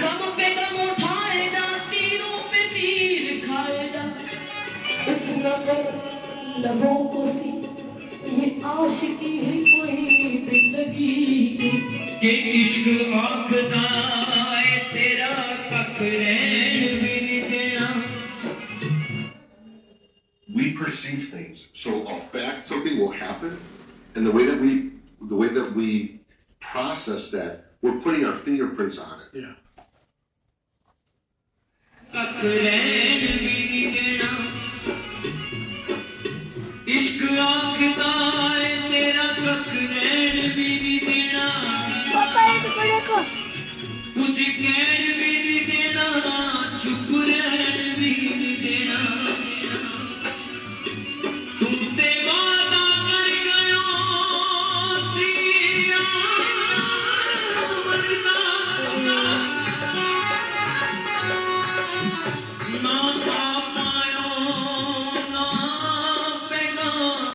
गम पे गम उठाएगा, तीरों पे तीर खाएगा। उफ न कर लबों को सी, ये आशिकी है कोई दिल लगी कि इश्क आखदा है तेरा कख रैन भी नहीं देना। We perceive things, so a fact, something will happen, and the way that we process that, we're putting our fingerprints on it. Yeah. कख रैन भी नहीं देना, इश्क आखदा है तेरा कख रैन भी नहीं देना, पापा ये तो देखो कुछ कहण